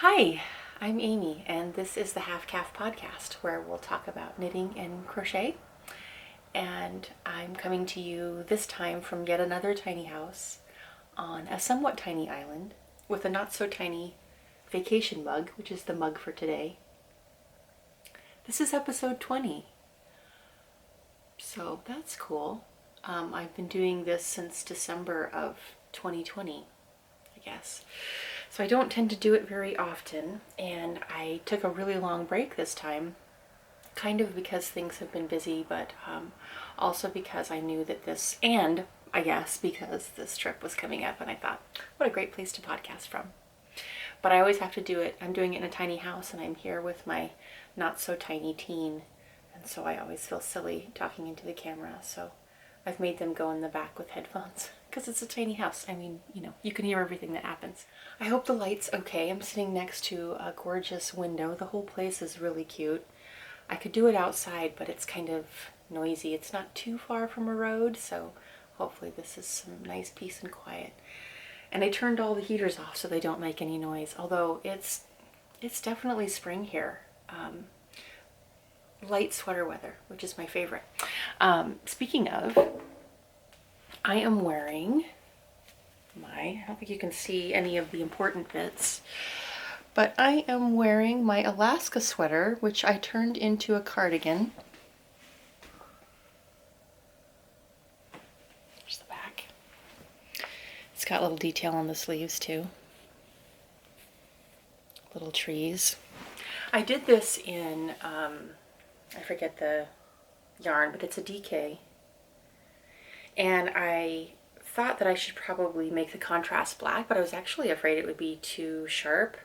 Hi, I'm Amy, and this is the Half Caff podcast where we'll talk about knitting and crochet. And I'm coming to you this time from yet another tiny house on a somewhat tiny island with a not so tiny vacation mug, which is the mug for today. This is episode 20. So that's cool. I've been doing this since December of 2020, I guess. So I don't tend to do it very often, and I took a really long break this time, kind of because things have been busy, but also because I knew that this, and I guess because this trip was coming up, and I thought, what a great place to podcast from. But I always have to do it. I'm doing it in a tiny house, and I'm here with my not so tiny teen, and so I always feel silly talking into the camera, so I've made them go in the back with headphones because it's a tiny house. I mean, you can hear everything that happens. I hope the light's okay. I'm sitting next to a gorgeous window. The whole place is really cute. I could do it outside, but it's kind of noisy. It's not too far from a road, so hopefully this is some nice peace and quiet. And I turned all the heaters off so they don't make any noise, although it's definitely spring here. Light sweater weather, which is my favorite. Speaking of, I am wearing I don't think you can see any of the important bits, but I am wearing my Alaska sweater, which I turned into a cardigan. There's the back. It's got little detail on the sleeves too. Little trees. I did this in, I forget the yarn, but it's a DK. And I thought that I should probably make the contrast black, but I was actually afraid it would be too sharp,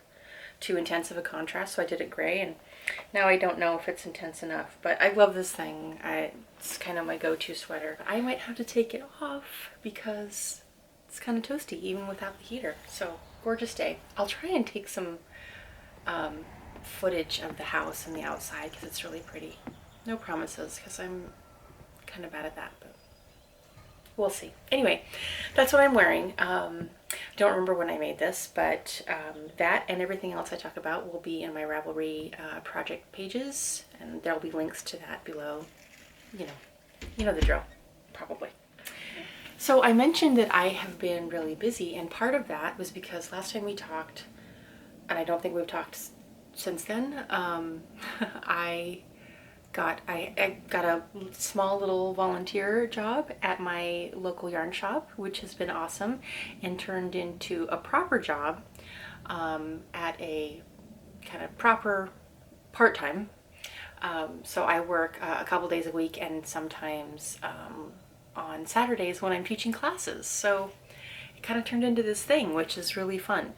too intense of a contrast, so I did it gray, and now I don't know if it's intense enough, but I love this thing. It's kind of my go-to sweater. I might have to take it off because it's kind of toasty even without the heater, so gorgeous day. I'll try and take some footage of the house and the outside because it's really pretty. No promises because I'm kind of bad at that, but we'll see. Anyway, that's what I'm wearing. Don't remember when I made this, but that and everything else I talk about will be in my Ravelry project pages, and there'll be links to that below. You know the drill, probably. So I mentioned that I have been really busy, and part of that was because last time we talked, and I don't think we've talked since then, I got a small little volunteer job at my local yarn shop, which has been awesome and turned into a proper job at a kind of proper part-time. So I work a couple days a week, and sometimes on Saturdays when I'm teaching classes. So it kind of turned into this thing, which is really fun.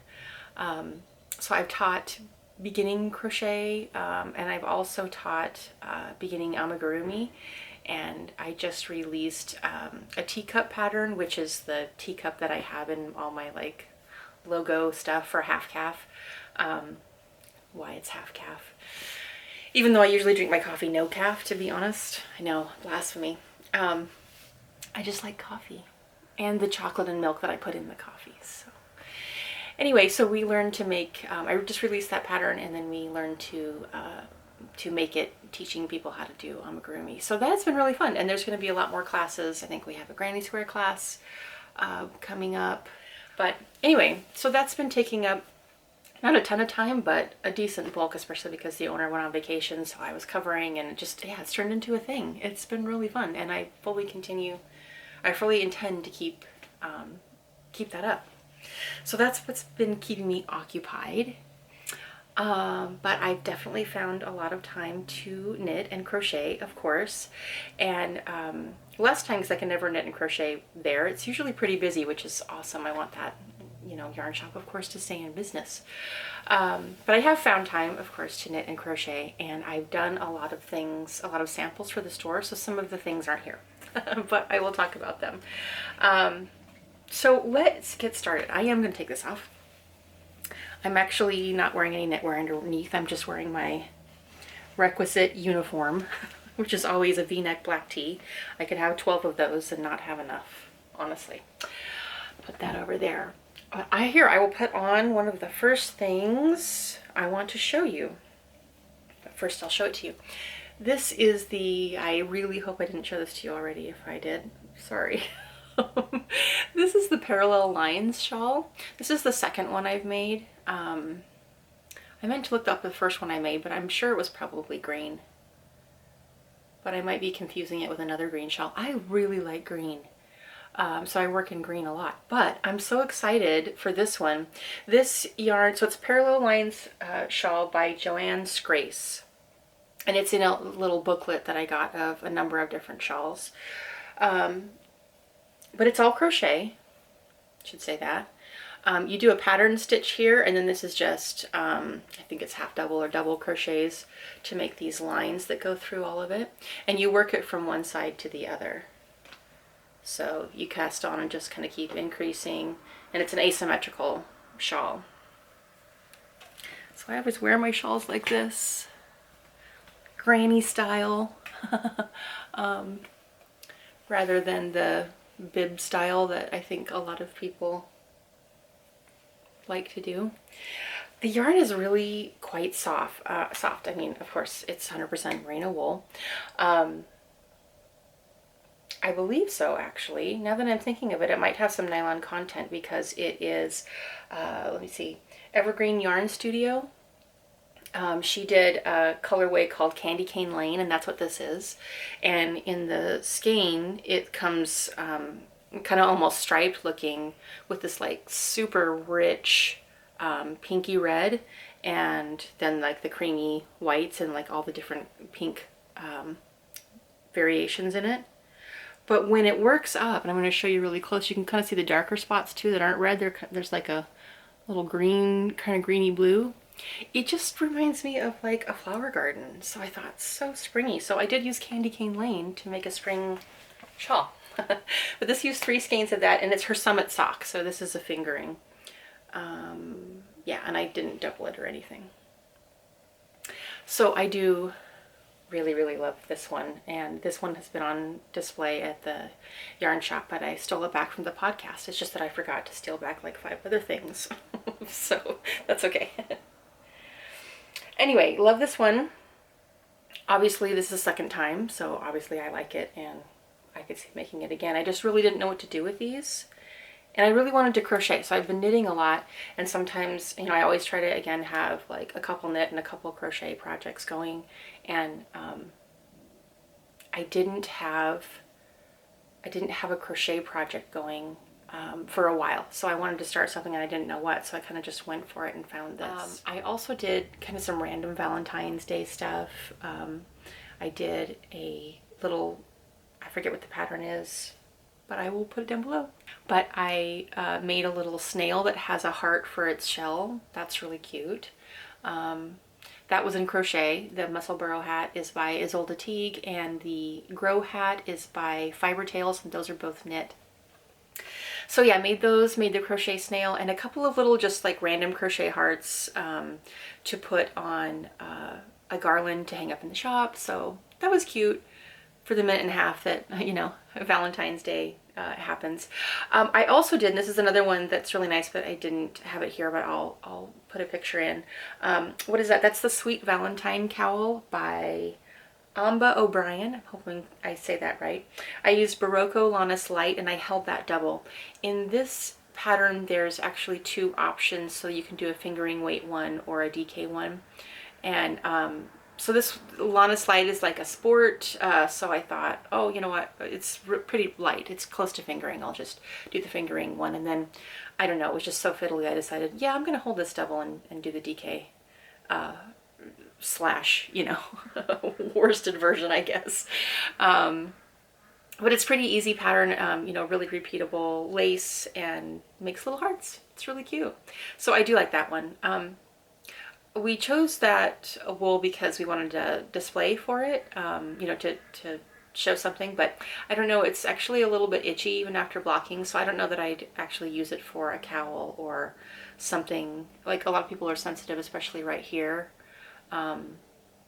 So I've taught beginning crochet, and I've also taught beginning amigurumi, and I just released a teacup pattern, which is the teacup that I have in all my like logo stuff for Half Caff. Why it's Half Caff, even though I usually drink my coffee no caff, to be honest. I know, blasphemy. I just like coffee and the chocolate and milk that I put in the coffee. So anyway, so we learned to make, I just released that pattern, and then we learned to make it, teaching people how to do amigurumi. So that's been really fun, and there's going to be a lot more classes. I think we have a Granny Square class coming up. But anyway, so that's been taking up not a ton of time, but a decent bulk, especially because the owner went on vacation, so I was covering, and it just, yeah, it's turned into a thing. It's been really fun, and I fully intend to keep that up. So that's what's been keeping me occupied. But I've definitely found a lot of time to knit and crochet, of course, and less time because I can never knit and crochet there. It's usually pretty busy, which is awesome. I want that, yarn shop, of course, to stay in business. But I have found time, of course, to knit and crochet, and I've done a lot of things, a lot of samples for the store, so some of the things aren't here, but I will talk about them. So let's get started. I am going to take this off. I'm actually not wearing any knitwear underneath. I'm just wearing my requisite uniform, which is always a V-neck black tee. I could have 12 of those and not have enough, honestly. Put that over there. I will put on one of the first things I want to show you. But first I'll show it to you. This is I really hope I didn't show this to you already. If I did, sorry. This is the Parallel Lines shawl. This is the second one I've made. I meant to look up the first one I made, but I'm sure it was probably green. But I might be confusing it with another green shawl. I really like green. So I work in green a lot, but I'm so excited for this one. This yarn, so it's Parallel Lines shawl by Joanne Scrace. And it's in a little booklet that I got of a number of different shawls. But it's all crochet, should say that. You do a pattern stitch here, and then this is just, I think it's half double or double crochets to make these lines that go through all of it. And you work it from one side to the other. So you cast on and just kind of keep increasing, and it's an asymmetrical shawl. So I always wear my shawls like this, granny style, rather than the bib style that I think a lot of people like to do. The yarn is really quite soft. I mean, of course, it's 100% merino wool. I believe so, actually. Now that I'm thinking of it, it might have some nylon content because it is, let me see, Evergreen Yarn Studio. She did a colorway called Candy Cane Lane, and that's what this is. And in the skein, it comes kind of almost striped looking with this like super rich pinky red, and then like the creamy whites and like all the different pink variations in it. But when it works up, and I'm going to show you really close, you can kind of see the darker spots too that aren't red. There's like a little green, kind of greeny blue. It just reminds me of like a flower garden. So I thought, so springy. So I did use Candy Cane Lane to make a spring shawl. But this used 3 skeins of that, and it's her Summit sock. So this is a fingering. Yeah, and I didn't double it or anything. So I do really love this one, and this one has been on display at the yarn shop, but I stole it back from the podcast. It's just that I forgot to steal back like 5 other things. So that's okay. Anyway, love this one. Obviously this is the second time, so obviously I like it and I could see making it again. I just really didn't know what to do with these, and I really wanted to crochet, so I've been knitting a lot, and sometimes, you know, I always try to again have like a couple knit and a couple crochet projects going, and I didn't have a crochet project going for a while, so I wanted to start something and I didn't know what, so I kind of just went for it and found this. I also did kind of some random Valentine's Day stuff. I did a little, I forget what the pattern is, but I will put it down below. But I made a little snail that has a heart for its shell. That's really cute. That was in crochet. The Muscle Burrow hat is by Isolde Teague, and the Grow hat is by Fiber Tales, and those are both knit. So yeah, I made those, made the crochet snail, and a couple of little just like random crochet hearts to put on a garland to hang up in the shop. So that was cute for the minute and a half that, you know, Valentine's Day happens. I also did, and this is another one that's really nice, but I didn't have it here, but I'll put a picture in. What is that? That's the Sweet Valentine Cowl by Ambah O'Brien. I'm hoping I say that right. I used Berroco Lanas Light, and I held that double. In this pattern, there's actually 2 options, so you can do a fingering weight one or a DK one. And so this Lanas Light is like a sport, so I thought, oh, you know what, it's pretty light. It's close to fingering. I'll just do the fingering one. And then, I don't know, it was just so fiddly, I decided, yeah, I'm going to hold this double and do the DK slash, you know, worsted version, I guess. But it's pretty easy pattern, you know, really repeatable lace and makes little hearts. It's really cute. So I do like that one. We chose that wool because we wanted a display for it, you know, to show something, but I don't know, it's actually a little bit itchy even after blocking, so I don't know that I'd actually use it for a cowl or something. Like, a lot of people are sensitive, especially right here,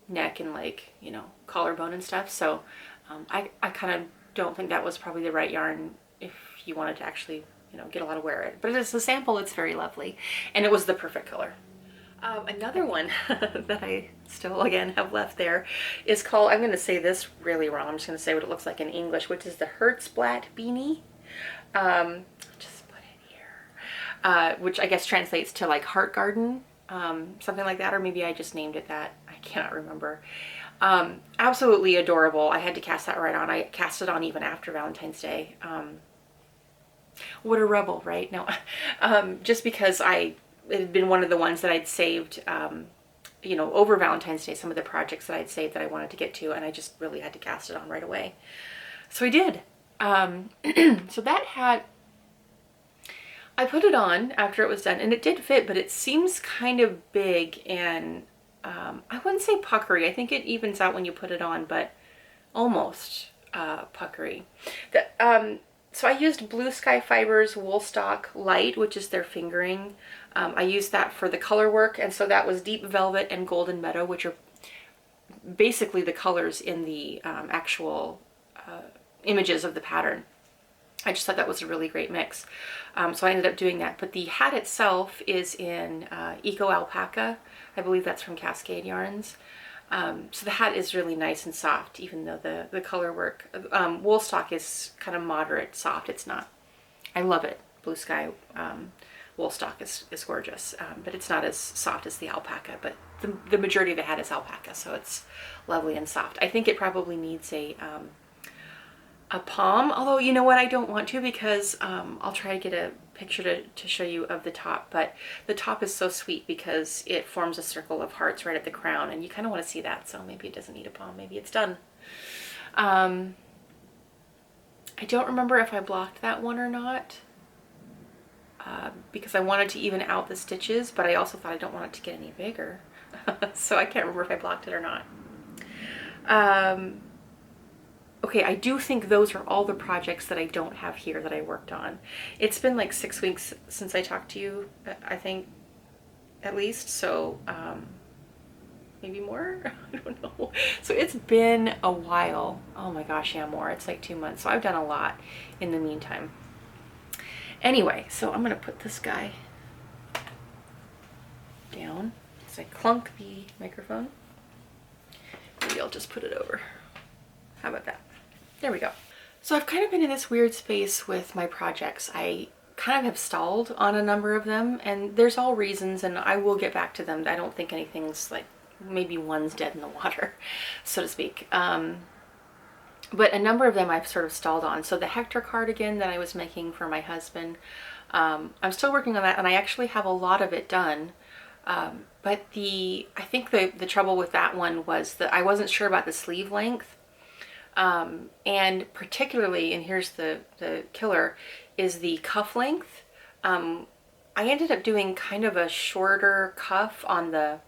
neck and like, you know, collarbone and stuff, so I kind of don't think that was probably the right yarn if you wanted to actually you know, get a lot of wear it. But as a sample, it's very lovely. And it was the perfect color. Another one that I still, again, have left there is called, I'm going to say this really wrong. I'm just going to say what it looks like in English, which is the Herzblattbeanie. Just put it here. Which I guess translates to like heart garden, something like that. Or maybe I just named it that. I cannot remember. Absolutely adorable. I had to cast that right on. I cast it on even after Valentine's Day. What a rebel, right? No, just because it had been one of the ones that I'd saved, you know, over Valentine's Day, some of the projects that I'd saved that I wanted to get to, and I just really had to cast it on right away. So I did. So that hat, I put it on after it was done, and it did fit, but it seems kind of big and I wouldn't say puckery. I think it evens out when you put it on, but almost puckery. So I used Blue Sky Fibers Woolstok Light, which is their fingering. I used that for the color work, and so that was Deep Velvet and Golden Meadow, which are basically the colors in the actual images of the pattern. I just thought that was a really great mix. So I ended up doing that. But the hat itself is in Eco Alpaca. I believe that's from Cascade Yarns. So the hat is really nice and soft, even though the color work, Woolstok is kind of moderate soft. It's not, I love it. Blue Sky Woolstok is gorgeous, but it's not as soft as the alpaca, but the majority of the hat is alpaca, so it's lovely and soft. I think it probably needs a palm, although you know what, I don't want to, because I'll try to get a picture to show you of the top, but the top is so sweet because it forms a circle of hearts right at the crown, and you kind of want to see that, so maybe it doesn't need a palm, maybe it's done. I don't remember if I blocked that one or not, because I wanted to even out the stitches, but I also thought I don't want it to get any bigger, so I can't remember if I blocked it or not. Okay, I do think those are all the projects that I don't have here that I worked on. It's been like 6 weeks since I talked to you, I think, at least, so maybe more? I don't know. So it's been a while. Oh my gosh, yeah, more. It's like 2 months. So I've done a lot in the meantime. Anyway, so I'm gonna put this guy down as I clunk the microphone. Maybe I'll just put it over. How about that? There we go. So I've kind of been in this weird space with my projects. I kind of have stalled on a number of them, and there's all reasons, and I will get back to them. I don't think anything's like, maybe one's dead in the water, so to speak. But a number of them I've sort of stalled on. So the Hector cardigan that I was making for my husband, I'm still working on that, and I actually have a lot of it done. But I think the trouble with that one was that I wasn't sure about the sleeve length. And particularly, and here's the killer, is the cuff length. I ended up doing kind of a shorter cuff on the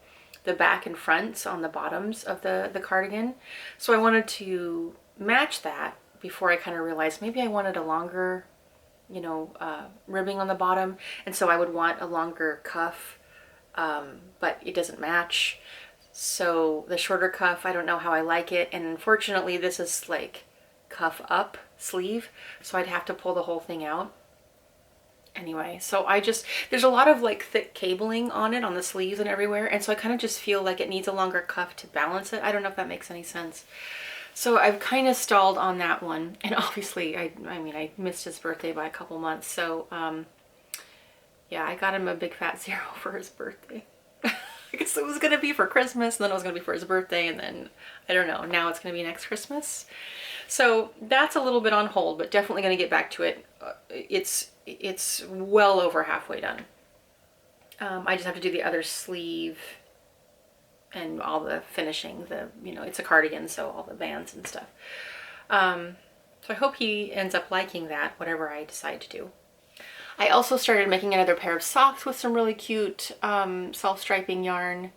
back and fronts on the bottoms of the cardigan. So I wanted to match that before I kind of realized maybe I wanted a longer, you know, ribbing on the bottom. And so I would want a longer cuff, but it doesn't match. So the shorter cuff, I don't know how I like it, and unfortunately this is like cuff up sleeve, so I'd have to pull the whole thing out. Anyway, so there's a lot of like thick cabling on it, on the sleeves and everywhere, and so I kind of just feel like it needs a longer cuff to balance it. I don't know if that makes any sense. So I've kind of stalled on that one, and obviously I mean I missed his birthday by a couple months, so yeah, I got him a big fat 0 for his birthday. I guess it was going to be for Christmas, and then it was going to be for his birthday, and then, I don't know, now it's going to be next Christmas. So that's a little bit on hold, but definitely going to get back to it. It's well over halfway done. I just have to do the other sleeve and all the finishing, you know, it's a cardigan, so all the bands and stuff. So I hope he ends up liking that, whatever I decide to do. I also started making another pair of socks with some really cute self-striping yarn,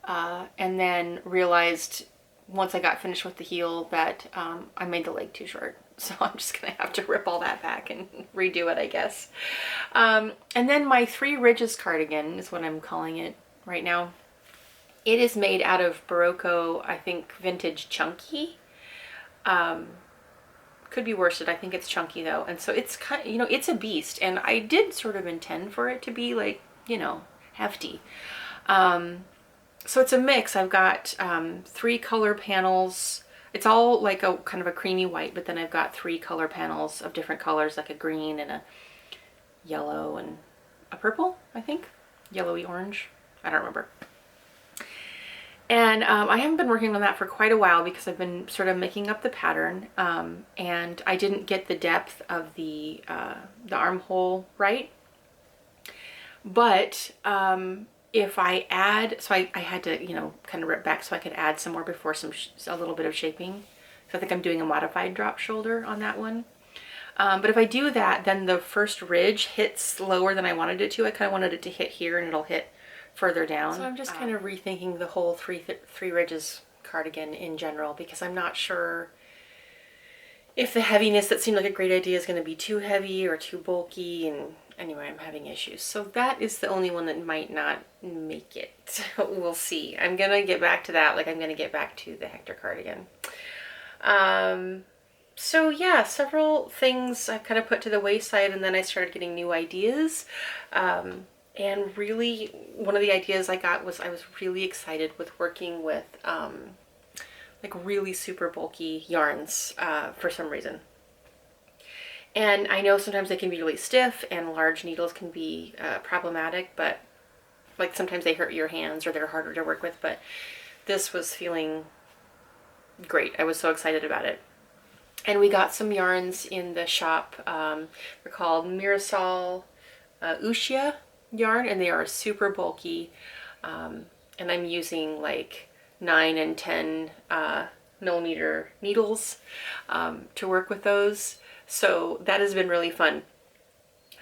and then realized once I got finished with the heel that I made the leg too short. So I'm just gonna have to rip all that back and redo it, I guess. And then my 3 Ridges cardigan is what I'm calling it right now. It is made out of Berroco, I think, vintage chunky Could be worsted. I think it's chunky though. And so it's kind of, you know, it's a beast. And I did sort of intend for it to be like, you know, hefty. So it's a mix. I've got 3 color panels. It's all like a kind of a creamy white, but then I've got 3 color panels of different colors, like a green and a yellow and a purple, I think. Yellowy orange. I don't remember. And I haven't been working on that for quite a while because I've been sort of making up the pattern, and I didn't get the depth of the armhole right. But if I add, so I had to, you know, kind of rip back so I could add some more before a little bit of shaping. So I think I'm doing a modified drop shoulder on that one. But if I do that, then the first ridge hits lower than I wanted it to. I kind of wanted it to hit here and it'll hit further down. So I'm just kind of rethinking the whole three ridges cardigan in general, because I'm not sure if the heaviness that seemed like a great idea is going to be too heavy or too bulky. And anyway, I'm having issues. So that is the only one that might not make it. We'll see. I'm going to get back to that. Like I'm going to get back to the Hector cardigan. So yeah, several things I kind of put to the wayside, and then I started getting new ideas. And really, one of the ideas I got was I was really excited with working with like really super bulky yarns for some reason. And I know sometimes they can be really stiff and large needles can be problematic, but like sometimes they hurt your hands or they're harder to work with, but this was feeling great. I was so excited about it. And we got some yarns in the shop. They're called Mirasol Ushia yarn, and they are super bulky. And I'm using like 9 and 10 millimeter needles to work with those. So that has been really fun.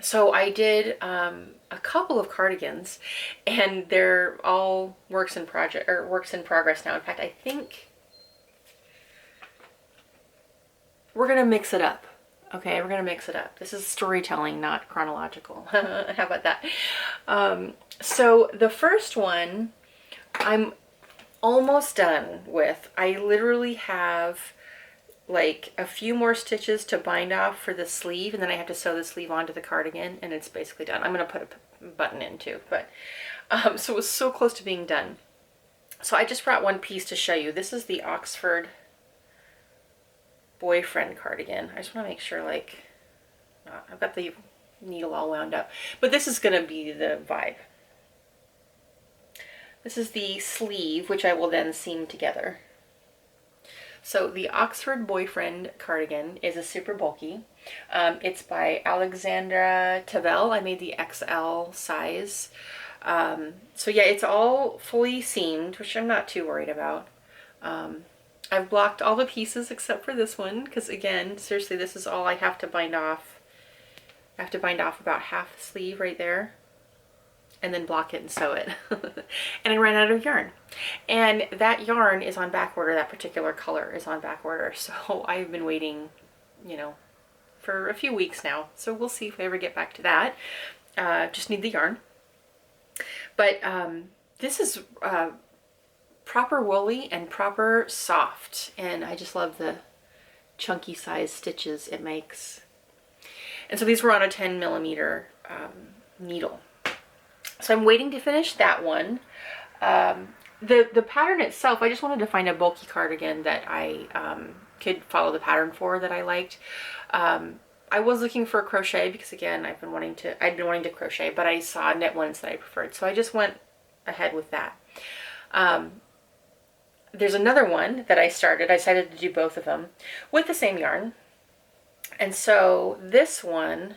So I did a couple of cardigans, and they're all works in progress now. In fact, I think we're gonna mix it up. Okay, we're gonna mix it up. This is storytelling, not chronological. How about that? So the first one I'm almost done with. I literally have like a few more stitches to bind off for the sleeve, and then I have to sew the sleeve onto the cardigan, and it's basically done. I'm gonna put a button in too, but so it was so close to being done. So I just brought one piece to show you. This is the Oxford boyfriend cardigan. I just want to make sure, like, I've got the needle all wound up, but this is going to be the vibe. This is the sleeve, which I will then seam together. So the Oxford boyfriend cardigan is a super bulky. It's by Alexandra Tavel. I made the XL size. So yeah, it's all fully seamed, which I'm not too worried about. I've blocked all the pieces except for this one, because again, seriously, this is all I have to bind off. I have to bind off about half the sleeve right there, and then block it and sew it. And I ran out of yarn. And that yarn is on back order, that particular color is on back order. So I've been waiting, you know, for a few weeks now. So we'll see if I ever get back to that. Just need the yarn. But this is proper woolly and proper soft, and I just love the chunky size stitches it makes. And so these were on a 10 millimeter needle. So I'm waiting to finish that one. The pattern itself, I just wanted to find a bulky cardigan that I could follow the pattern for, that I liked. I was looking for a crochet because again, I'd been wanting to crochet, but I saw knit ones that I preferred, so I just went ahead with that. There's another one that I decided to do both of them with the same yarn. And so this one,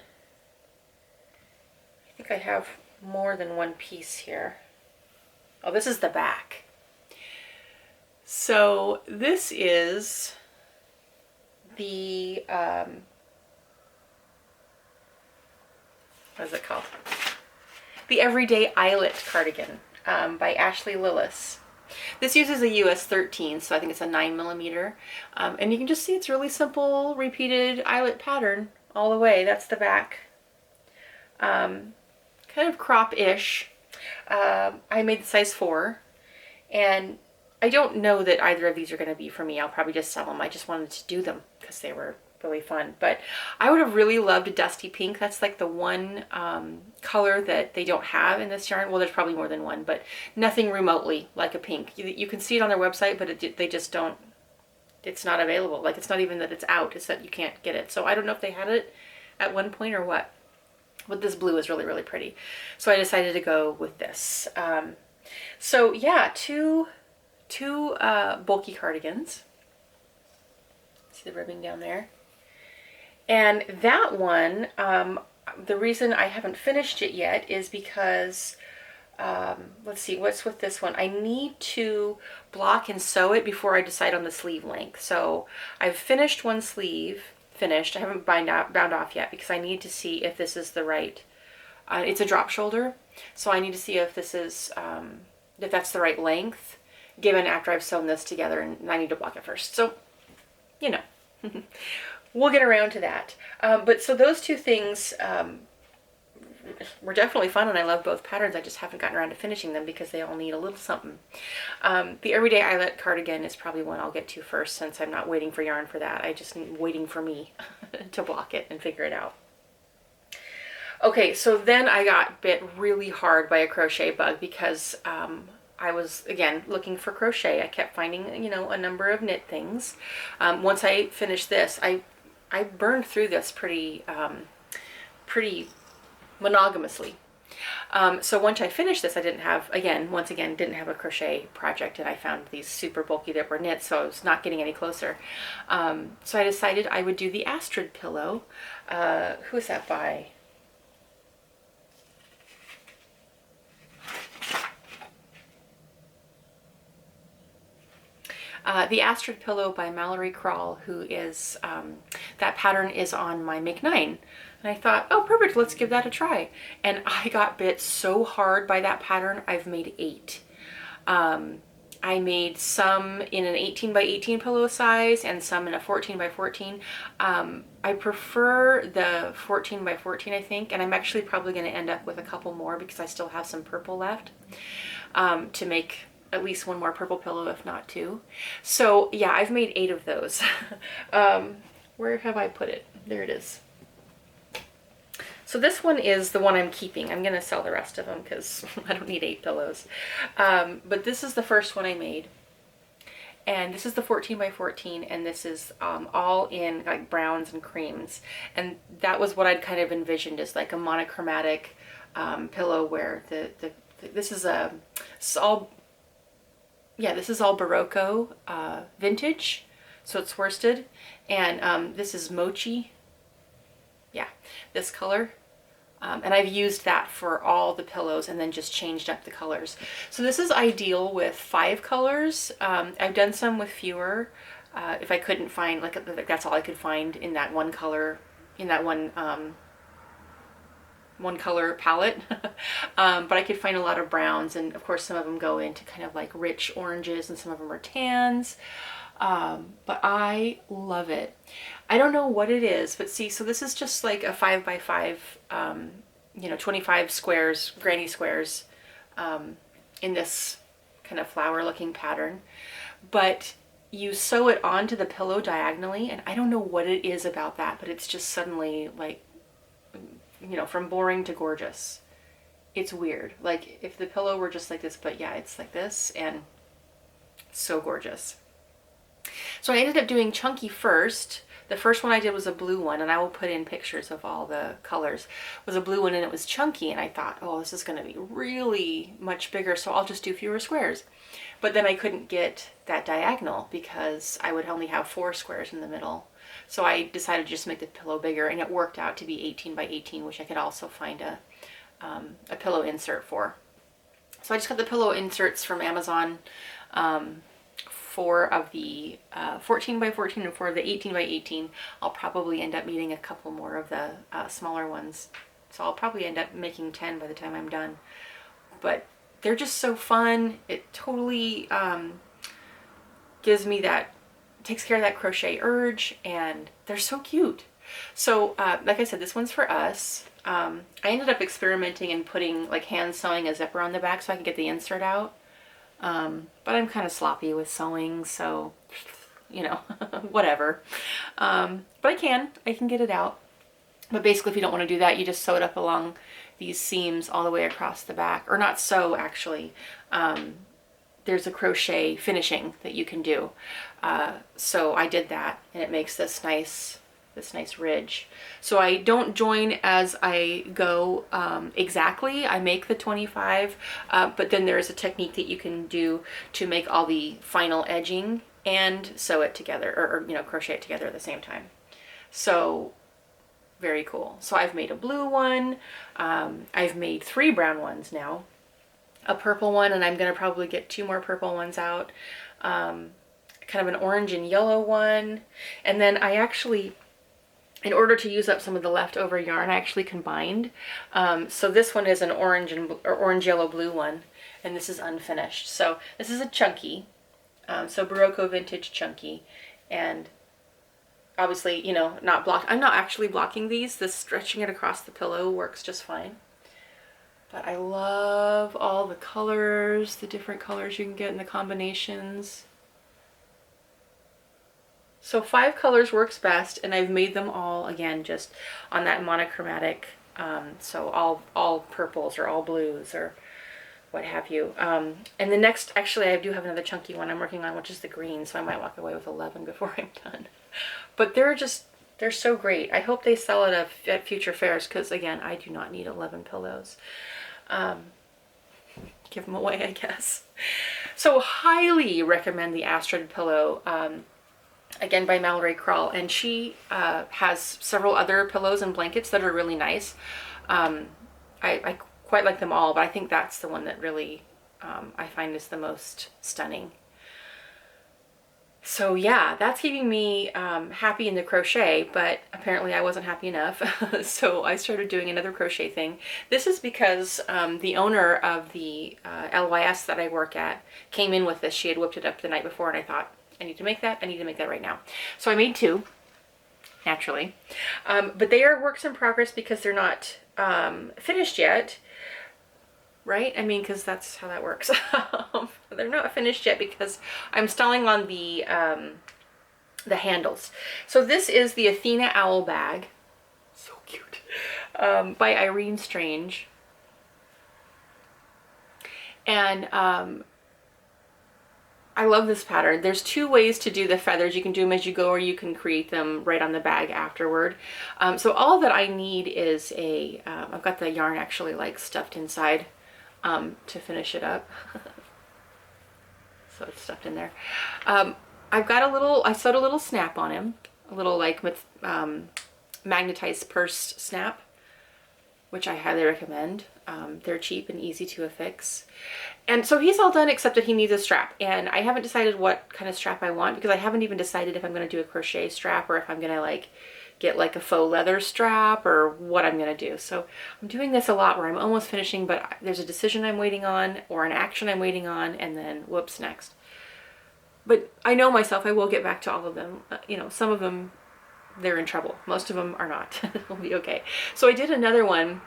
I think I have more than one piece here. Oh, this is the back. So this is the, what is it called? The Everyday Eyelet Cardigan by Ashley Lillis. This uses a US 13, so I think it's a 9 millimeter. And you can just see it's really simple, repeated eyelet pattern all the way. That's the back. Kind of crop-ish. I made the size 4, and I don't know that either of these are going to be for me. I'll probably just sell them. I just wanted to do them because they were really fun. But I would have really loved a dusty pink. That's like the one color that they don't have in this yarn. Well, there's probably more than one, but nothing remotely like a pink. You can see it on their website, but they just don't, it's not available. Like, it's not even that it's out, it's that you can't get it. So I don't know if they had it at one point or what. But this blue is really, really pretty. So I decided to go with this. So yeah, two bulky cardigans. See the ribbing down there? And that one, the reason I haven't finished it yet is because, let's see, what's with this one? I need to block and sew it before I decide on the sleeve length. So I've finished one sleeve, I haven't bound off yet because I need to see if this is the right, it's a drop shoulder. So I need to see if this is, if that's the right length, given after I've sewn this together, and I need to block it first. So, you know, we'll get around to that. But so those two things were definitely fun, and I love both patterns. I just haven't gotten around to finishing them because they all need a little something. The Everyday Eyelet cardigan is probably one I'll get to first, since I'm not waiting for yarn for that. I just need waiting for me to block it and figure it out. Okay, so then I got bit really hard by a crochet bug because I was, again, looking for crochet. I kept finding, you know, a number of knit things. Once I finished this, I burned through this pretty monogamously. So once I finished this, I didn't have, once again, didn't have a crochet project, and I found these super bulky that were knit, so I was not getting any closer. So I decided I would do the Astrid Pillow. Who is that by? The Astrid Pillow by Mallory Krall, who is, that pattern is on my Make 9. And I thought, oh, perfect, let's give that a try. And I got bit so hard by that pattern, I've made 8. I made some in an 18 by 18 pillow size and some in a 14 by 14. I prefer the 14 by 14, I think, and I'm actually probably going to end up with a couple more because I still have some purple left to make at least one more purple pillow, if not 2. So yeah, I've made 8 of those. Where have I put it? There it is. So this one is the one I'm keeping. I'm going to sell the rest of them because I don't need 8 pillows. But this is the first one I made. And this is the 14 by 14, and this is all in like browns and creams. And that was what I'd kind of envisioned as like a monochromatic pillow where this is all Berroco vintage, so it's worsted, and this is mochi, yeah, this color, and I've used that for all the pillows and then just changed up the colors. So this is ideal with 5 colors. I've done some with fewer, if I couldn't find, like that's all I could find in that one color, in that one color palette. But I could find a lot of browns, and of course some of them go into kind of like rich oranges and some of them are tans. But I love it. I don't know what it is, but see, so this is just like a 5 by 5, you know, 25 squares, granny squares, in this kind of flower looking pattern, but you sew it onto the pillow diagonally, and I don't know what it is about that, but it's just suddenly like, you know, from boring to gorgeous. It's weird. Like if the pillow were just like this, but yeah, it's like this, and so gorgeous. So I ended up doing chunky first. The first one I did was a blue one, and I will put in pictures of all the colors. It was a blue one and it was chunky, and I thought, oh, this is going to be really much bigger, so I'll just do fewer squares. But then I couldn't get that diagonal because I would only have 4 squares in the middle. So I decided to just make the pillow bigger, and it worked out to be 18 by 18, which I could also find a pillow insert for. So I just got the pillow inserts from Amazon, 4 of the 14 by 14 and 4 of the 18 by 18. I'll probably end up needing a couple more of the smaller ones. So I'll probably end up making 10 by the time I'm done. But they're just so fun. It totally gives me that, takes care of that crochet urge, and they're so cute. So like I said, this one's for us. I ended up experimenting and putting like hand sewing a zipper on the back so I could get the insert out. But I'm kind of sloppy with sewing, so you know, whatever. But I can get it out. But basically, if you don't want to do that, you just sew it up along these seams all the way across the back. Or not sew, actually. There's a crochet finishing that you can do. So I did that, and it makes this nice ridge. So I don't join as I go exactly. I make the 25, but then there's a technique that you can do to make all the final edging and sew it together, or you know, crochet it together at the same time. So very cool. So I've made a blue one. I've made 3 brown ones now, a purple one, and I'm gonna probably get 2 more purple ones out. Kind of an orange and yellow one, and then I actually, in order to use up some of the leftover yarn, I actually combined. So this one is an orange and orange, yellow, blue one, and this is unfinished. So this is a chunky, so Berroco vintage chunky, and obviously, you know, not blocked. I'm not actually blocking these. This stretching it across the pillow works just fine. But I love all the colors, the different colors you can get in the combinations. So 5 colors works best, and I've made them all, again, just on that monochromatic, so all purples or all blues or what have you. And the next, actually, I do have another chunky one I'm working on, which is the green, so I might walk away with 11 before I'm done. But they're so great. I hope they sell it at future fairs, because, again, I do not need 11 pillows. Give them away, I guess. So highly recommend the Astrid Pillow. Again, by Mallory Krall, and she has several other pillows and blankets that are really nice. I quite like them all, but I think that's the one that really I find is the most stunning. So yeah, that's keeping me happy in the crochet, but apparently I wasn't happy enough. So I started doing another crochet thing. This is because the owner of the LYS that I work at came in with this. She had whipped it up the night before, and I thought, I need to make that. I need to make that right now. So I made 2, naturally. But they are works in progress because they're not finished yet, right? I mean, because that's how that works. They're not finished yet because I'm stalling on the handles. So this is the Athena owl bag. So cute. By Irene Strange. And I love this pattern. There's 2 ways to do the feathers. You can do them as you go, or you can create them right on the bag afterward. So all that I need is I've got the yarn actually like stuffed inside to finish it up. So it's stuffed in there. I've got I sewed a little snap on him, a little like with magnetized pursed snap, which I highly recommend. They're cheap and easy to affix. And so he's all done except that he needs a strap. And I haven't decided what kind of strap I want, because I haven't even decided if I'm going to do a crochet strap or if I'm going to like get like a faux leather strap or what I'm going to do. So I'm doing this a lot where I'm almost finishing, but there's a decision I'm waiting on or an action I'm waiting on, and then whoops, next. But I know myself, I will get back to all of them. You know, some of them, they're in trouble. Most of them are not. It'll be okay. So I did another one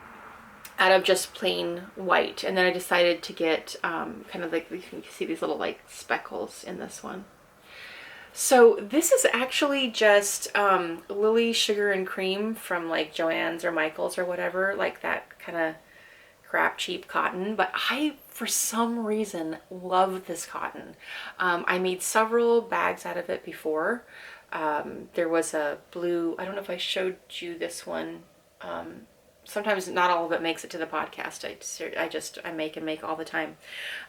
out of just plain white, and then I decided to get kind of like, you can see these little like speckles in this one. So this is actually just Lily Sugar and Cream from like Joann's or Michael's or whatever, like that kind of crap cheap cotton. But I, for some reason, love this cotton. I made several bags out of it before. There was a blue, I don't know if I showed you this one. Sometimes not all of it makes it to the podcast. I make all the time.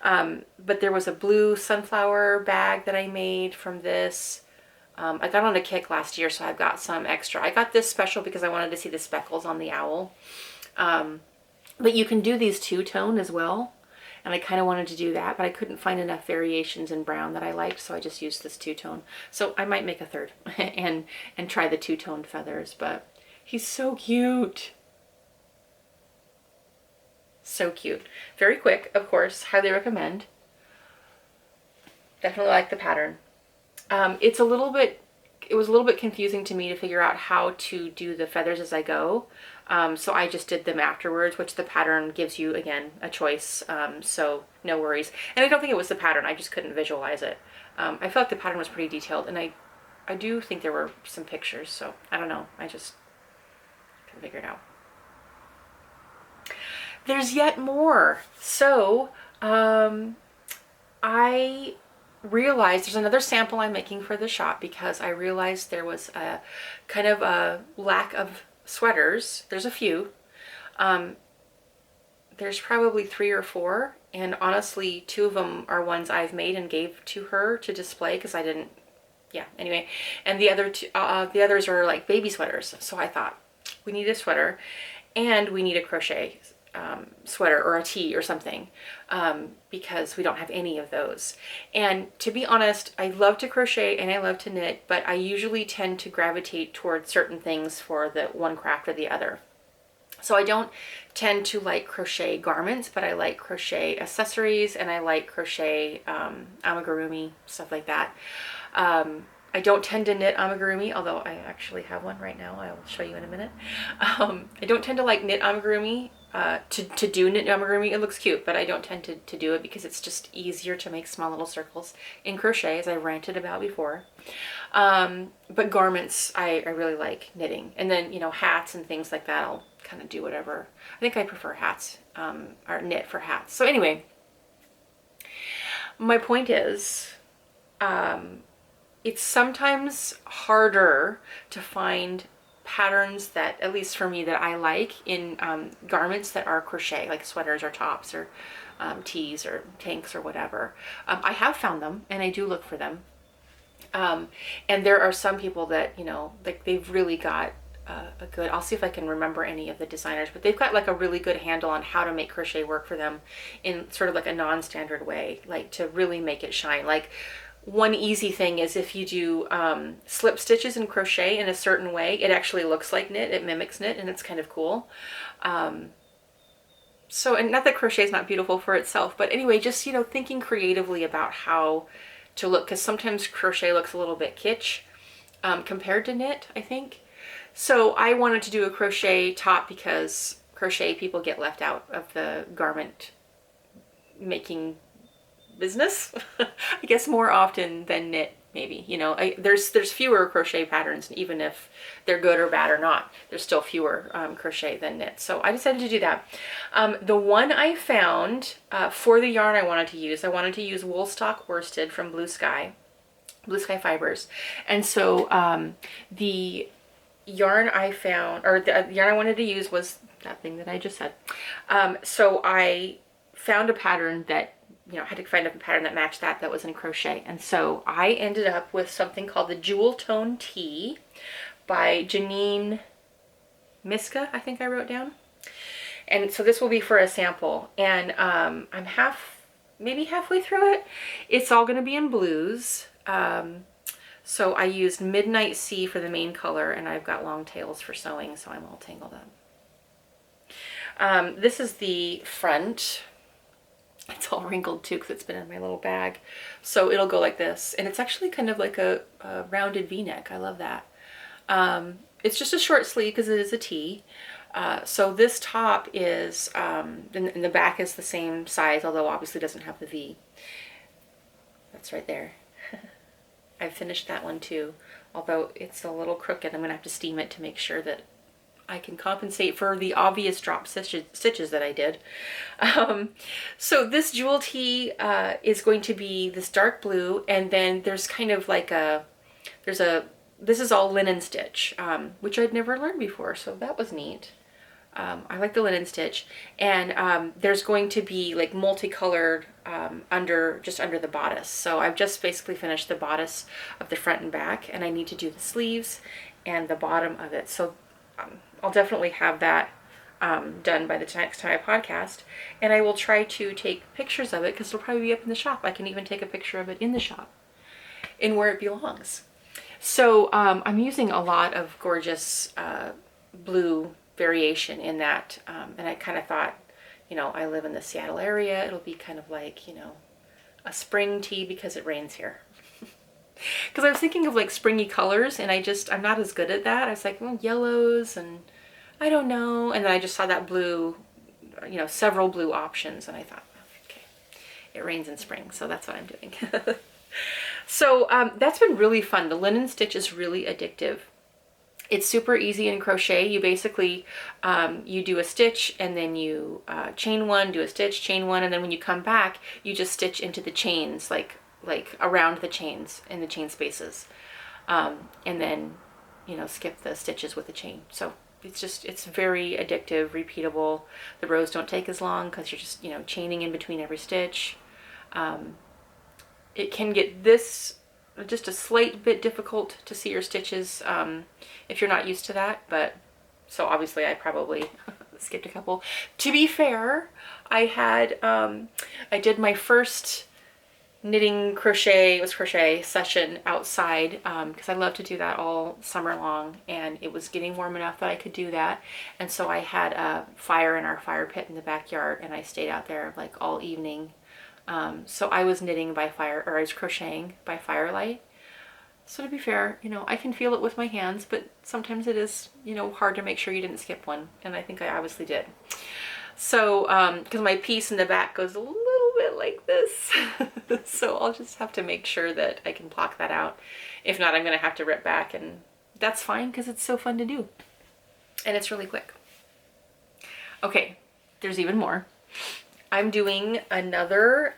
But there was a blue sunflower bag that I made from this. I got on a kick last year, so I've got some extra. I got this special because I wanted to see the speckles on the owl. But you can do these two-tone as well. And I kind of wanted to do that, but I couldn't find enough variations in brown that I liked, so I just used this two-tone. So I might make a third and try the two-toned feathers, but he's so cute. So cute. Very quick, of course. Highly recommend. Definitely like the pattern. It was a little bit confusing to me to figure out how to do the feathers as I go. So I just did them afterwards, which the pattern gives you, again, a choice. So no worries. And I don't think it was the pattern. I just couldn't visualize it. I felt like the pattern was pretty detailed, and I I do think there were some pictures, so I don't know. I just couldn't figure it out. There's yet more. So I realized there's another sample I'm making for the shop because I realized there was a kind of a lack of sweaters. There's a few. There's probably 3 or 4, and honestly 2 of them are ones I've made and gave to her to display because I didn't, yeah, anyway. And the others are like baby sweaters. So I thought we need a sweater and we need a crochet sweater or a tee or something because we don't have any of those. And to be honest, I love to crochet and I love to knit, but I usually tend to gravitate towards certain things for the one craft or the other. So I don't tend to like crochet garments, but I like crochet accessories and I like crochet amigurumi, stuff like that. I don't tend to knit amigurumi, although I actually have one right now. I will show you in a minute. I don't tend to like knit amigurumi, to do knit amigurumi. It looks cute, but I don't tend to do it because it's just easier to make small little circles in crochet, as I ranted about before. But garments, I really like knitting. And then, you know, hats and things like that, I'll kind of do whatever. I think I prefer hats, or knit for hats. So anyway, my point is, it's sometimes harder to find patterns that, at least for me, that I like in garments that are crochet, like sweaters or tops or tees or tanks or whatever. I have found them and I do look for them. And there are some people that, you know, like they've really got a good, I'll see if I can remember any of the designers, but they've got like a really good handle on how to make crochet work for them in sort of like a non-standard way, like to really make it shine. Like one easy thing is if you do slip stitches in crochet in a certain way, it actually looks like knit, it mimics knit, and it's kind of cool. So, and not that crochet is not beautiful for itself, but anyway, just, you know, thinking creatively about how to look, because sometimes crochet looks a little bit kitsch compared to knit, I think. So I wanted to do a crochet top because crochet people get left out of the garment making business, I guess, more often than knit, maybe. You know, there's fewer crochet patterns, even if they're good or bad or not. There's still fewer crochet than knit. So I decided to do that. The one I found for the yarn I wanted to use Woolstok worsted from Blue Sky Fibers. And so the yarn I found, or the yarn I wanted to use was that thing that I just said. So I found a pattern that, you know, I had to find a pattern that matched that was in crochet. And so I ended up with something called the Jewel Tone Tee by Janine, Myska, I think I wrote down. And so this will be for a sample. And I'm maybe halfway through it. It's all going to be in blues. So I used Midnight Sea for the main color, and I've got long tails for sewing, so I'm all tangled up. This is the front. It's all wrinkled too because it's been in my little bag. So it'll go like this. And it's actually kind of like a rounded V-neck. I love that. It's just a short sleeve because it is a tee. So this top is, and the back is the same size, although obviously doesn't have the V. That's right there. I finished that one too, although it's a little crooked. I'm going to have to steam it to make sure that I can compensate for the obvious drop stitches that I did. So this jewel tee is going to be this dark blue, and then there's kind of like this is all linen stitch, which I'd never learned before, so that was neat. I like the linen stitch, and there's going to be like multicolored just under the bodice. So I've just basically finished the bodice of the front and back, and I need to do the sleeves and the bottom of it. So I'll definitely have that done by the next time I podcast, and I will try to take pictures of it because it'll probably be up in the shop. I can even take a picture of it in the shop, in where it belongs. So I'm using a lot of gorgeous blue variation in that, and I kind of thought, you know, I live in the Seattle area, it'll be kind of like, you know, a spring tee because it rains here. Because I was thinking of like springy colors, and I'm not as good at that. I was like, well, yellows, and I don't know, and then I just saw that blue, you know, several blue options, and I thought, okay, it rains in spring, so that's what I'm doing. So that's been really fun. The linen stitch is really addictive. It's super easy in crochet. You basically, you do a stitch and then you chain one, do a stitch, chain one, and then when you come back, you just stitch into the chains, like around the chains in the chain spaces. And then, you know, skip the stitches with the chain. So it's very addictive, repeatable. The rows don't take as long because you're just, you know, chaining in between every stitch. It can get just a slight bit difficult to see your stitches if you're not used to that, but so obviously I probably skipped a couple. To be fair, I did my first knitting crochet session outside because I love to do that all summer long, and it was getting warm enough that I could do that. And so I had a fire in our fire pit in the backyard, and I stayed out there like all evening. So I was knitting by fire, or I was crocheting by firelight. So to be fair, you know, I can feel it with my hands, but sometimes it is, you know, hard to make sure you didn't skip one. And I think I obviously did. So, because my piece in the back goes a little bit like this. So I'll just have to make sure that I can block that out. If not, I'm going to have to rip back, and that's fine because it's so fun to do. And it's really quick. Okay, there's even more. I'm doing another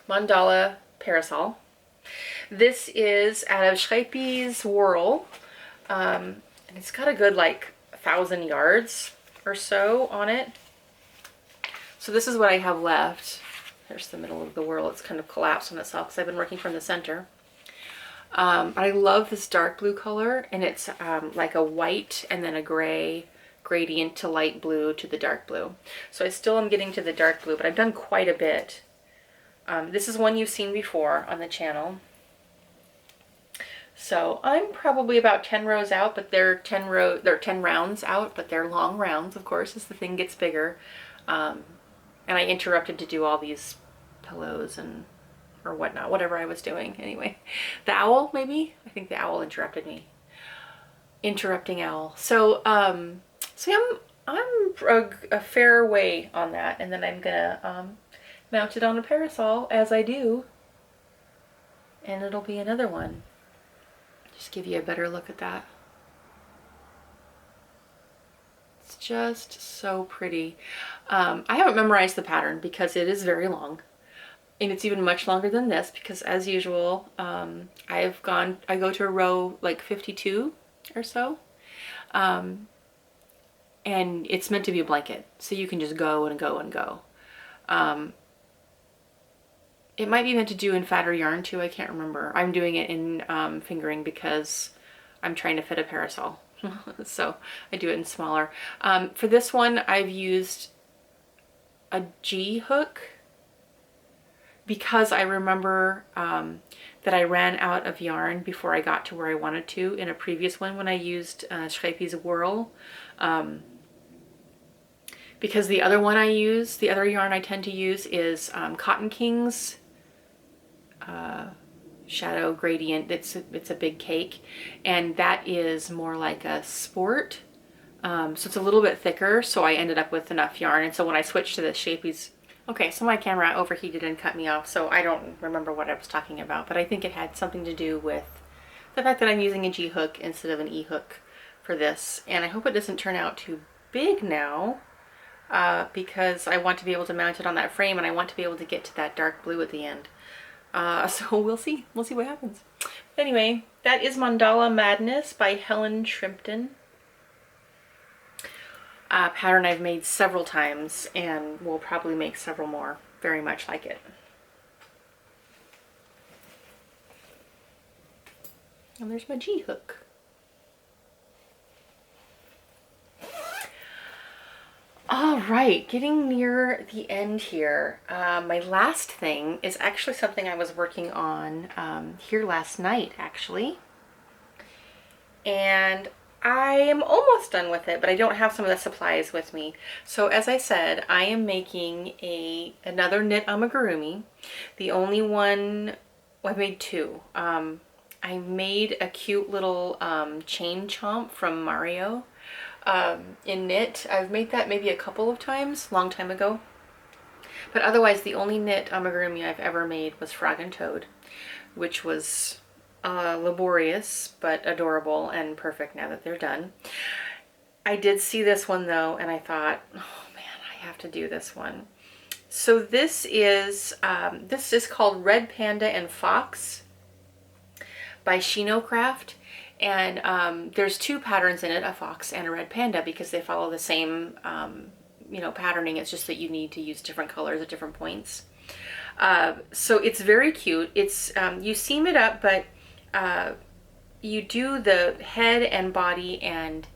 mandala parasol. This is out of Scrape's Whirl, and it's got a good like 1,000 yards or so on it. So this is what I have left. There's the middle of the whirl. It's kind of collapsed on itself because I've been working from the center. But I love this dark blue color, and it's like a white and then a gray gradient to light blue to the dark blue. So I still am getting to the dark blue, but I've done quite a bit. This is one you've seen before on the channel. So I'm probably about 10 rows out, but they're 10 rounds out, but they're long rounds, of course, as the thing gets bigger. And I interrupted to do all these pillows or whatnot, whatever I was doing. Anyway, the owl, maybe? I think the owl interrupted me. Interrupting owl. So, so I'm a fair way on that, and then I'm gonna mount it on a parasol as I do, and it'll be another one. Just give you a better look at that. It's just so pretty. I haven't memorized the pattern because it is very long, and it's even much longer than this because, as usual, I go to a row like 52 or so. And it's meant to be a blanket, so you can just go and go and go. It might be meant to do in fatter yarn too, I can't remember. I'm doing it in fingering because I'm trying to fit a parasol. So I do it in smaller. For this one, I've used a G hook because I remember that I ran out of yarn before I got to where I wanted to in a previous one when I used Scrape's Whirl. Because the other yarn I tend to use is Cotton King's Shadow Gradient. It's a big cake, and that is more like a sport. So it's a little bit thicker, so I ended up with enough yarn. And so when I switched to the Shapey's, okay, so my camera overheated and cut me off, so I don't remember what I was talking about, but I think it had something to do with the fact that I'm using a G hook instead of an E hook for this. And I hope it doesn't turn out too big now. Because I want to be able to mount it on that frame, and I want to be able to get to that dark blue at the end. So we'll see. We'll see what happens. Anyway, that is Mandala Madness by Helen Shrimpton. A pattern I've made several times, and will probably make several more. Very much like it. And there's my G hook. All right, getting near the end here. My last thing is actually something I was working on here last night, actually. And I am almost done with it, but I don't have some of the supplies with me. So as I said, I am making another knit amigurumi. The only one, well, I made two. I made a cute little chain chomp from Mario. In knit. I've made that maybe a couple of times, long time ago. But otherwise, the only knit amigurumi I've ever made was Frog and Toad, which was laborious but adorable and perfect now that they're done. I did see this one though, and I thought, oh man, I have to do this one. So this is called Red Panda and Fox by Shino Craft, and there's two patterns in it, a fox and a red panda, because they follow the same you know, patterning. It's just that you need to use different colors at different points. So it's very cute. It's you seam it up, but you do the head and body and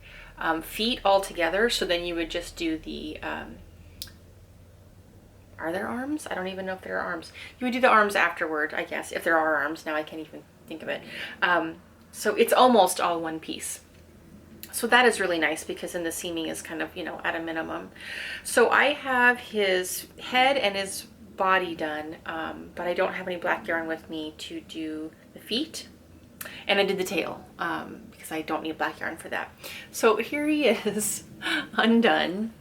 feet all together. So then you would just do the are there arms? I don't even know if there are arms. You would do the arms afterward, I guess, if there are arms. Now I can't even think of it. So it's almost all one piece. So that is really nice because then the seaming is kind of, you know, at a minimum. So I have his head and his body done, but I don't have any black yarn with me to do the feet. And I did the tail because I don't need black yarn for that. So here he is undone.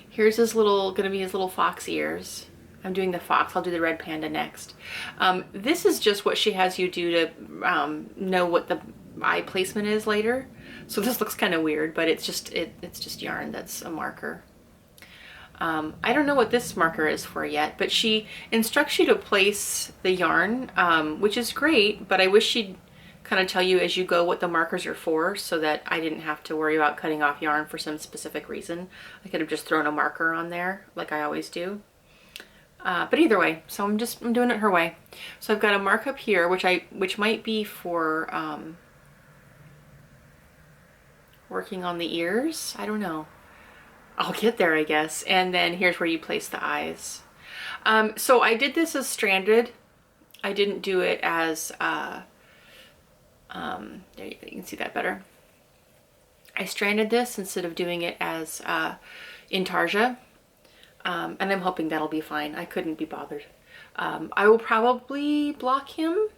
Here's his little, gonna be his little fox ears. I'm doing the fox, I'll do the red panda next. This is just what she has you do to know what the eye placement is later. So this looks kind of weird, but it's just yarn that's a marker. I don't know what this marker is for yet, but she instructs you to place the yarn, which is great, but I wish she'd kind of tell you as you go what the markers are for so that I didn't have to worry about cutting off yarn for some specific reason. I could have just thrown a marker on there like I always do. But either way, so I'm doing it her way. So I've got a markup here, which might be for working on the ears. I don't know. I'll get there, I guess. And then here's where you place the eyes. So I did this as stranded. I didn't do it as, there you can see that better. I stranded this instead of doing it as intarsia. And I'm hoping that'll be fine. I couldn't be bothered. I will probably block him.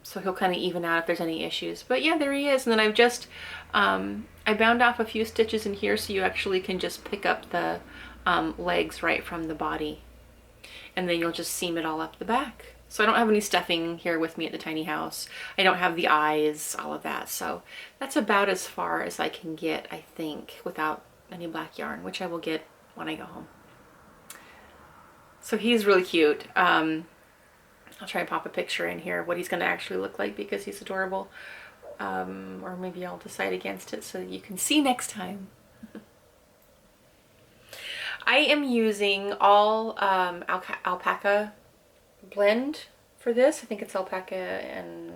So he'll kind of even out if there's any issues. But yeah, there he is. And then I've just, I bound off a few stitches in here so you actually can just pick up the legs right from the body. And then you'll just seam it all up the back. So I don't have any stuffing here with me at the tiny house. I don't have the eyes, all of that. So that's about as far as I can get, I think, without any black yarn, which I will get when I go home. So he's really cute. I'll try and pop a picture in here of what he's going to actually look like because he's adorable. Or maybe I'll decide against it so that you can see next time. I am using all alpaca blend for this. I think it's alpaca and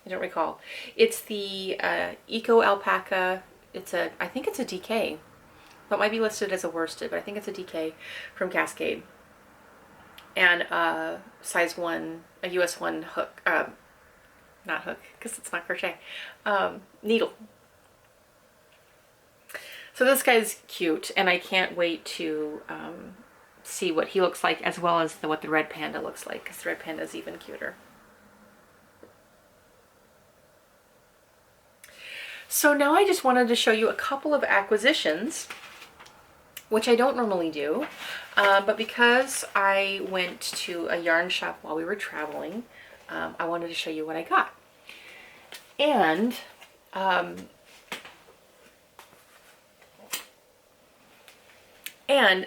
I don't recall. It's the Eco Alpaca. I think it's a DK. That might be listed as a worsted, but I think it's a DK from Cascade. And size 1, a US 1 hook, not hook, because it's not crochet, needle. So this guy's cute, and I can't wait to see what he looks like, as well as what the red panda looks like, because the red panda is even cuter. So now I just wanted to show you a couple of acquisitions, which I don't normally do, but because I went to a yarn shop while we were traveling, I wanted to show you what I got. And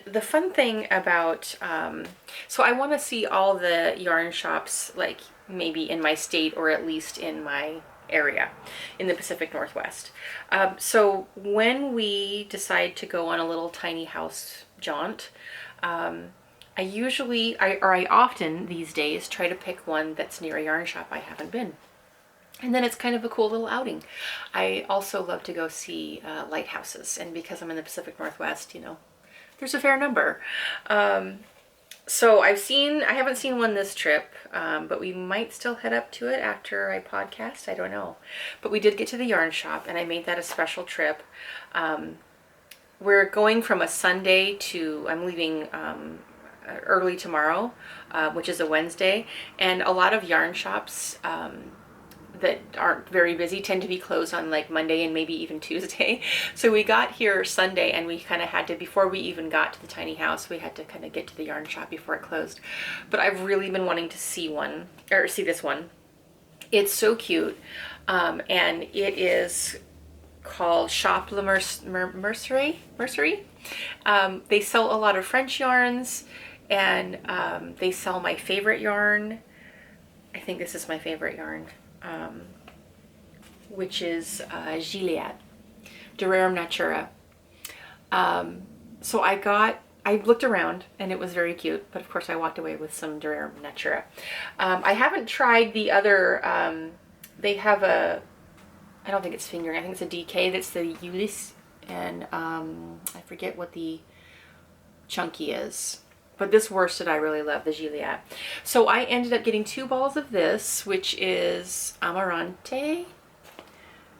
the fun thing about, so I want to see all the yarn shops, like maybe in my state or at least in my area in the Pacific Northwest. So when we decide to go on a little tiny house jaunt, I often these days try to pick one that's near a yarn shop I haven't been. And then it's kind of a cool little outing. I also love to go see lighthouses, and because I'm in the Pacific Northwest, you know, there's a fair number. So I haven't seen one this trip, but we might still head up to it after I podcast, I don't know. But we did get to the yarn shop, and I made that a special trip. We're going from a Sunday to, I'm leaving early tomorrow, which is a Wednesday, and a lot of yarn shops, that aren't very busy tend to be closed on like Monday and maybe even Tuesday. So we got here Sunday, and we kind of had to, before we even got to the tiny house, we had to kind of get to the yarn shop before it closed. But I've really been wanting to see one, or see this one. It's so cute, and it is called Shop La Mercerie. They sell a lot of French yarns, and they sell my favorite yarn. I think this is my favorite yarn, which is Gilead, Durarum Natura. So I looked around, and it was very cute, but of course I walked away with some Durarum Natura. I haven't tried the other, they have a, I don't think it's fingering, I think it's a DK, that's the Ulysse, and I forget what the chunky is. But this worsted I really love, the Gilead. So I ended up getting 2 balls of this, which is Amarante,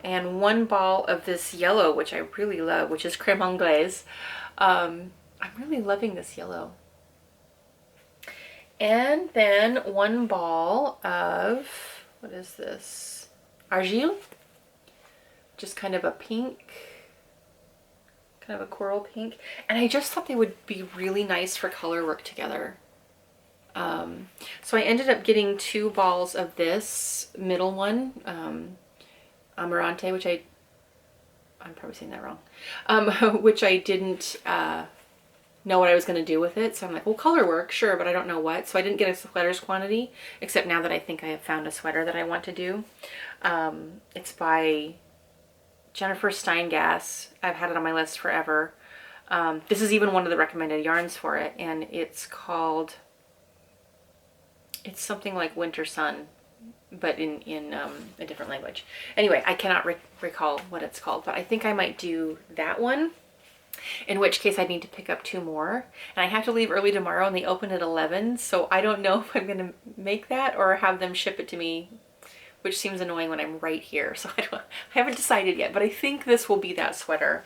and 1 ball of this yellow, which I really love, which is Creme Anglaise. I'm really loving this yellow. And then 1 ball of, what is this? Argile, just kind of a pink, kind of a coral pink, and I just thought they would be really nice for color work together. So I ended up getting 2 balls of this middle one, Amarante, which I'm probably saying that wrong, which I didn't know what I was going to do with it. So I'm like, well, color work, sure, but I don't know what. So I didn't get a sweater's quantity, except now that I think I have found a sweater that I want to do. It's by Jennifer Steingass. I've had it on my list forever. This is even one of the recommended yarns for it, and it's called, it's something like Winter Sun, but in a different language. Anyway, I cannot recall what it's called, but I think I might do that one, in which case I need to pick up 2 more. And I have to leave early tomorrow, and they open at 11, so I don't know if I'm going to make that or have them ship it to me, which seems annoying when I'm right here. So I haven't decided yet, but I think this will be that sweater.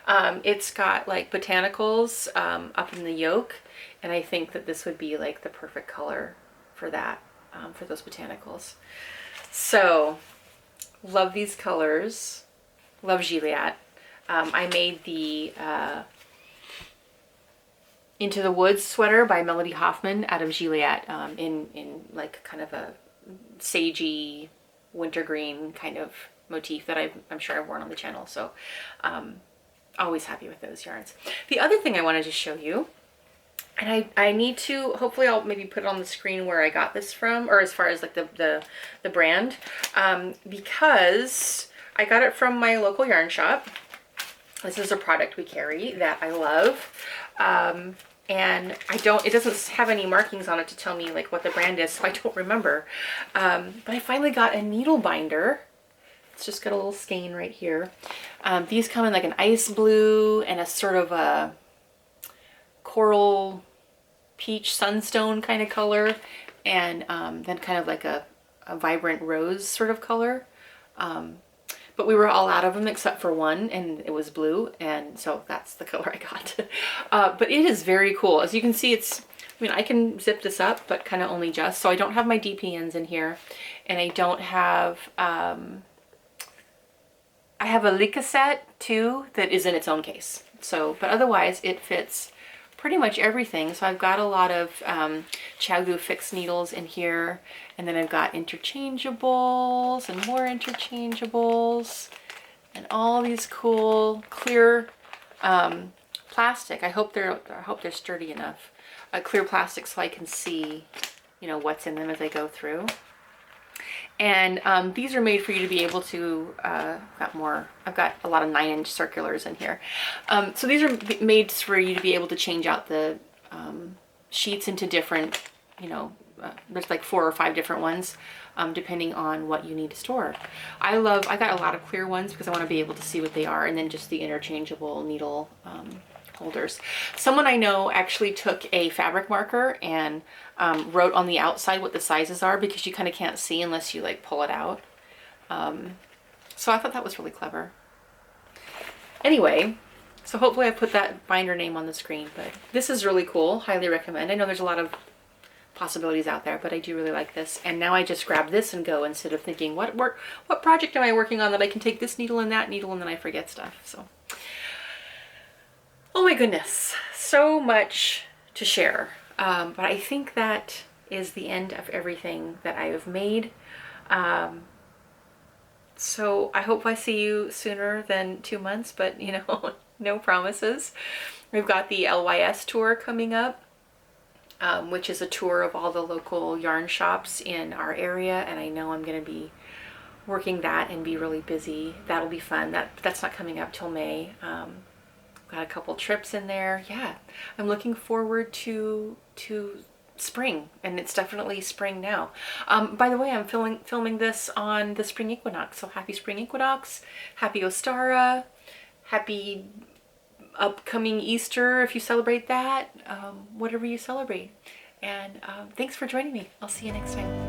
It's got like botanicals up in the yoke, and I think that this would be like the perfect color for that, for those botanicals. So love these colors, love Gilead. I made the Into the Woods sweater by Melody Hoffman out of Gilead, in like kind of a sagey wintergreen kind of motif that I'm sure I've worn on the channel. So always happy with those yarns. The other thing I wanted to show you, and I need to, hopefully I'll maybe put it on the screen where I got this from, or as far as like the brand, because I got it from my local yarn shop. This is a product we carry that I love. And it doesn't have any markings on it to tell me like what the brand is, so I don't remember. But I finally got a needle binder. It's just got a little skein right here. These come in like an ice blue and a sort of a coral peach sunstone kind of color, and then kind of like a vibrant rose sort of color. But we were all out of them except for one, and it was blue, and so that's the color I got. But it is very cool. As you can see, I mean, I can zip this up, but kind of only just. So I don't have my DPNs in here, and I don't have, I have a Lika set too that is in its own case. So, but otherwise it fits pretty much everything. So I've got a lot of Chagu fixed needles in here, and then I've got interchangeables and more interchangeables and all these cool clear plastic. I hope they're sturdy enough. Clear plastic so I can see, you know, what's in them as I go through. And these are made for you to be able to, I've got a lot of 9-inch circulars in here. So these are made for you to be able to change out the sheets into different, you know, there's like 4 or 5 different ones, depending on what you need to store. I got a lot of clear ones because I want to be able to see what they are, and then just the interchangeable needle holders. Someone I know actually took a fabric marker and wrote on the outside what the sizes are, because you kind of can't see unless you like pull it out. So I thought that was really clever. Anyway, so hopefully I put that binder name on the screen, but this is really cool. Highly recommend. I know there's a lot of possibilities out there, but I do really like this. And now I just grab this and go instead of thinking, what project am I working on that I can take this needle and that needle, and then I forget stuff. So, oh my goodness, so much to share. But I think that is the end of everything that I have made. So I hope I see you sooner than 2 months, but you know, no promises. We've got the LYS tour coming up, which is a tour of all the local yarn shops in our area, and I know I'm going to be working that and be really busy. That'll be fun. That's not coming up till May. Got a couple trips in there. Yeah, I'm looking forward to spring, and it's definitely spring now. By the way, I'm filming this on the spring equinox, so happy spring equinox, happy Ostara, happy upcoming Easter if you celebrate that, whatever you celebrate. And thanks for joining me. I'll see you next time.